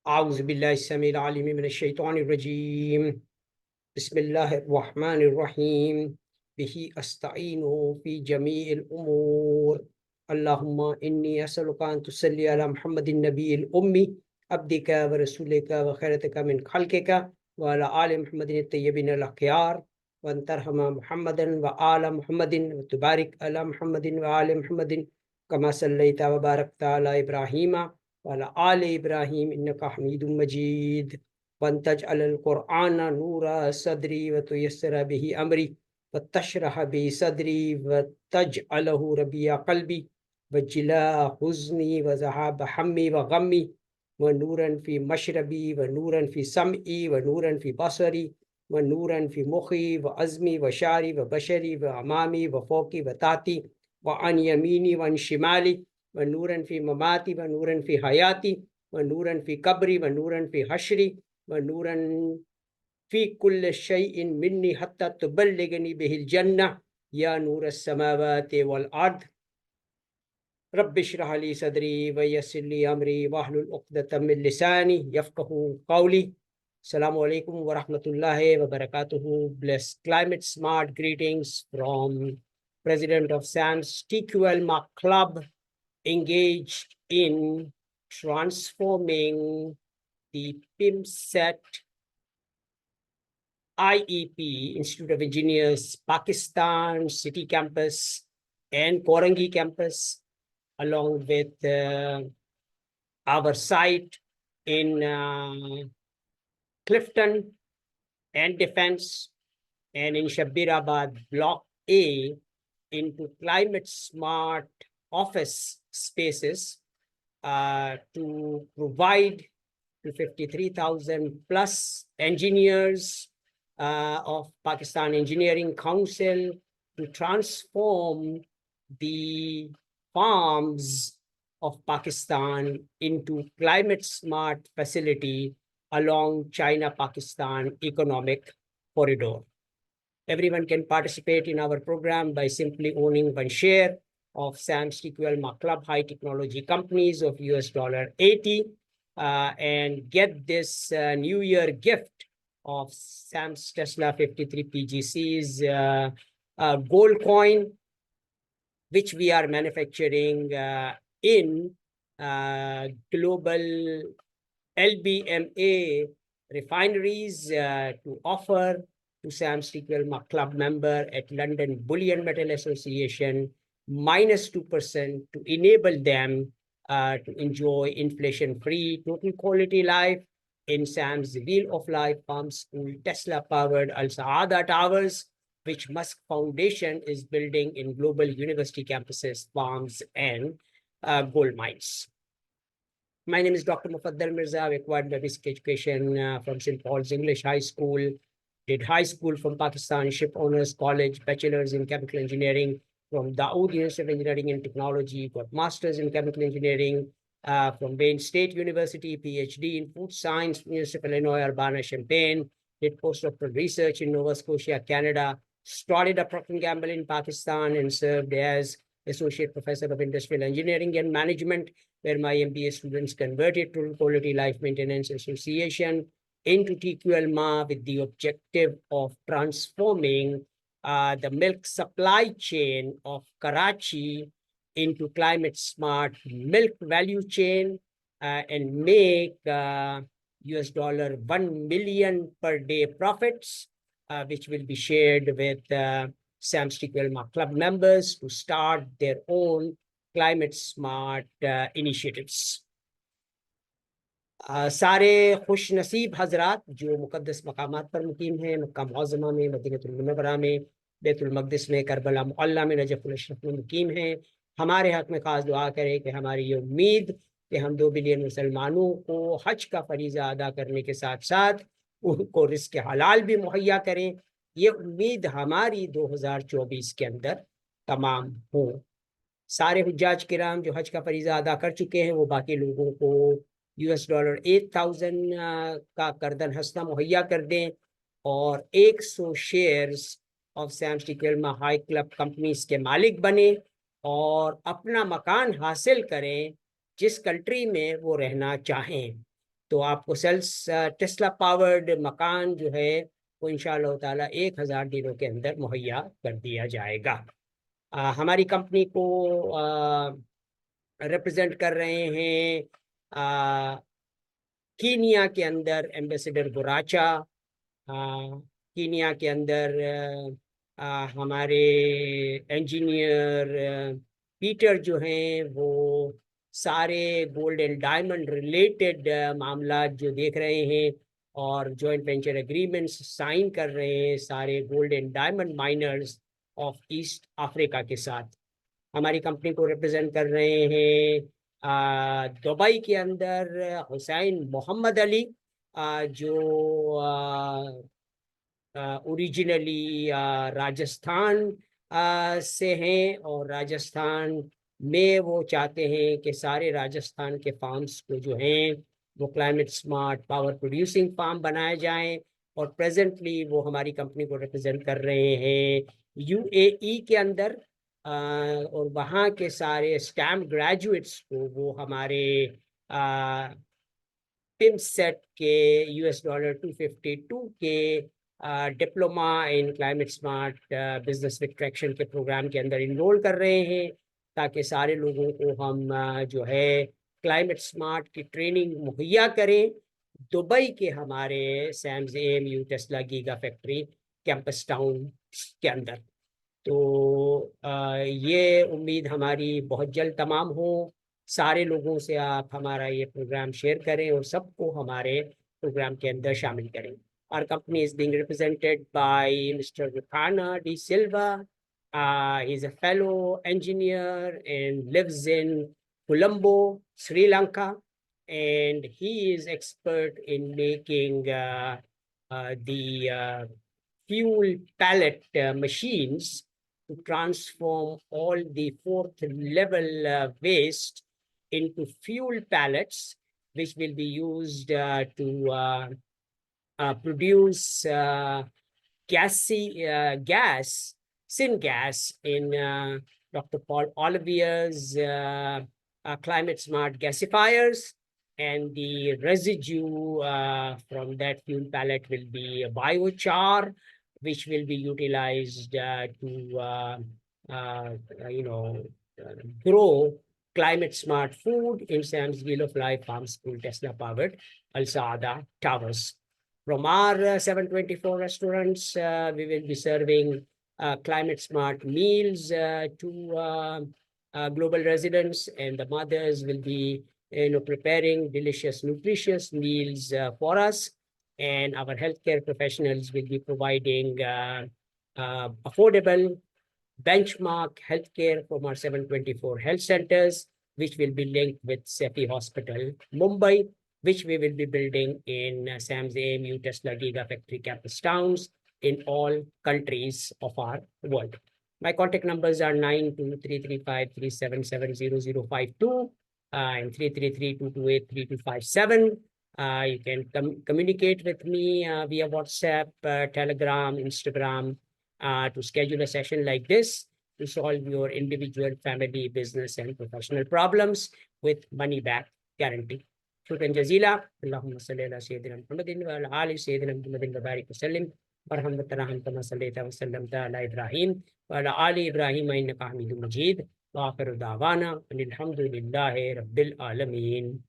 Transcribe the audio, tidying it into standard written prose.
आऊज़ु बिल्लाहि स्समीइल अलीम मिनश शैतानिर रजीम। बिस्मिल्लाहिर रहमानिर रहीम। बिही अस्तईनु फी जमीइल उमूर। अल्लाहुम्मा इन्नी असअलुका अन तुसल्ली अला मुहम्मदिन नबिय्यिल उम्मी अब्दिका व रसूलिका व खैरतिका मिन खल्किका व अला आलि मुहम्मदिन अत-तय्यबीन अल-अख़यार व अन तरहमा मुहम्मदन व आला मुहम्मदिन व तुबारिक अला मुहम्मदिन व आलि मुहम्मदिन कमा सल्लैता व बारकता अला इब्राहीमा वाला आल इब्राहिम इन्नका हमीदुम मजीद। वंतज अल कुरआन नूरा सदरी व तुयस्सर बिही अमरी व तशरह बि सदरी व तज अलहु रबिया कल्बी व जिला हुज़नी व ज़हाब हम्मी व गम्मी व नूरन फी मशरबी व नूरन फी समई व नूरन फी बसरी व नूरन फी मुखी व अज़मी व शारी व बशरी व अमामी व फ़ौकी व ताती व अन यमीनी व अन शिमाली व नूरन फी ममाती व नूरन फी हयाती व नूरन फी कब्री व नूरन फी हशरी व नूरन फी कुल्ल शैइन मिन्नी हत्ता तुबल्लिगनी बिहिल जन्नह या नूर अस्समावाति वल अर्द। रब्बि इश्रह ली सदरी व यस्सिर ली अमरी वहलुल उक़दतम मिन लिसानी यफ़क़हू क़ौली। अस्सलामु अलैकुम व रहमतुल्लाहि व बरकातुहू। Blessed climate smart greetings from President of SAMS TQLMA Club, engaged in transforming the PIMSET IEP, Institute of Engineers, Pakistan City Campus and Korangi Campus, along with our site in Clifton and Defense and in Shabirabad Block A into climate smart office spaces to provide to 53,000 plus engineers of Pakistan Engineering Council to transform the farms of Pakistan into climate smart facility along China-Pakistan economic corridor. Everyone can participate in our program by simply owning one share of SAMS TQLMA Club High Technology Companies of $80 and get this New Year gift of SAMS Tesla 53 PGCs gold coin, which we are manufacturing in global LBMA refineries to offer to SAMS TQLMA Club member at London Bullion Metal Association -2% to enable them to enjoy inflation-free total quality life in SAMS Wheel of Life Farm School Tesla-powered Al Saadah Towers, which Musk Foundation is building in global university campuses, farms, and gold mines. My name is Dr. Mufaddal Mirza. I acquired my basic education from St. Paul's English High School, did high school from Pakistan Ship Owners College, bachelor's in chemical engineering from Dawood University of Engineering and Technology, got master's in chemical engineering from Wayne State University, PhD in food science, University of Illinois, Urbana-Champaign, did postdoctoral research in Nova Scotia, Canada, started at Procter & Gamble in Pakistan and served as Associate Professor of Industrial Engineering and Management, where my MBA students converted to Quality Life Maintenance Association into TQLMA with the objective of transforming the milk supply chain of Karachi into climate smart milk value chain and make $1 million per day profits, which will be shared with SAMS TQLMA Club members to start their own climate smart initiatives. सारे खुश नसीब हजरात जो मुकद्दस मकामात पर मुकीम हैं, मक्का मुअज़्ज़मा में, मदीनतुल मुनव्वरा में, बैतुल मक़दिस में, करबला मुअल्ला में, नजफ़ुल अशरफ में मुकीम हैं, हमारे हक़ में ख़ास दुआ करें कि हमारी ये उम्मीद कि हम 2 बिलियन मुसलमानों को हज का फ़रीज़ा अदा करने के साथ साथ उनको रिज़्क़ हलाल भी मुहैया करें, ये उम्मीद हमारी 2024 के अंदर तमाम हो। सारे हुज्जाज किराम जो हज का फ़रीज़ा अदा कर चुके हैं वो बाकी लोगों को $8,000 का करदन हस्ता मुहैया कर दें और 100 shares of SAMS TQLMA high club companies के मालिक बने और अपना मकान हासिल करें जिस कंट्री में वो रहना चाहें। تو آپ کو سیلس ٹیسلا پاورڈ مکان جو ہے وہ انشاءاللہ تعالیٰ 1000 دنوں کے اندر مہیا کر دیا جائے گا۔ ہماری کمپنی کو ریپرزینٹ کر رہے ہیں کینیا کے اندر ایمبیسڈر براچا، کینیا کے اندر ہمارے انجینئر پیٹر جو ہیں وہ سارے گولڈ اینڈ ڈائمنڈ ریلیٹڈ معاملات جو دیکھ رہے ہیں اور جوائنٹ وینچر اگریمنٹس سائن کر رہے ہیں سارے gold and diamond miners of East Africa کے ساتھ۔ ہماری کمپنی کو ریپرزینٹ کر رہے ہیں دبئی کے اندر حسین محمد علی، جو اوریجنلی راجستھان سے ہیں، اور راجستھان میں وہ چاہتے ہیں کہ سارے راجستھان کے فارمز کو جو ہیں وہ climate smart power producing form بنائے جائیں، اور پریزنٹلی وہ ہماری کمپنی کو ریپرزینٹ کر رہے ہیں یو اے ای کے اندر، اور وہاں کے سارے اسٹیمپ گریجویٹس کو وہ ہمارے پم سیٹ کے $252 کے diploma in climate smart business attraction کے پروگرام کے اندر انرول کر رہے ہیں، تاکہ سارے لوگوں کو ہم جو ہے کلائمیٹ سمارٹ کی ٹریننگ مہیا کریں دبئی کے ہمارے سیمز AMU Tesla giga factory campus town کے اندر۔ تو یہ امید ہماری بہت جلد تمام ہو۔ سارے لوگوں سے آپ ہمارا یہ پروگرام شیئر کریں اور سب کو ہمارے پروگرام کے اندر شامل کریں۔ Our company is being represented by Mr. Rukana D. Silva. He's a fellow engineer and lives in Colombo, Sri Lanka, and he is expert in making the fuel pallet machines to transform all the fourth level waste into fuel pallets, which will be used to produce syngas in Dr. Paul Olivier's climate smart gasifiers, and the residue from that fuel pellet will be a biochar, which will be utilized to grow climate smart food in Sam's Wheel of Life Farm School Tesla powered Al Saadah towers. From our 724 restaurants, we will be serving climate smart meals to global residents, and the mothers will be preparing delicious, nutritious meals for us, and our healthcare professionals will be providing affordable benchmark healthcare from our 724 health centers, which will be linked with Sefi Hospital, Mumbai, which we will be building in SAMS AMU Tesla Gigafactory campus towns in all countries of our world. My contact numbers are 923353770052 and 333-228-3257. You can communicate with me via WhatsApp, Telegram, Instagram, to schedule a session like this to solve your individual, family, business, and professional problems with money-back guarantee. شكرا جزيلا. اللهم صل على سيدنا محمد وعلى آل سيدنا محمد وبارك وسلم وارحم وترحم كما صليت وسلمت على إبراهيم وعلى آل إبراهيم إنك حميد مجيد وآخر دعوانا أن الحمد لله رب العالمين.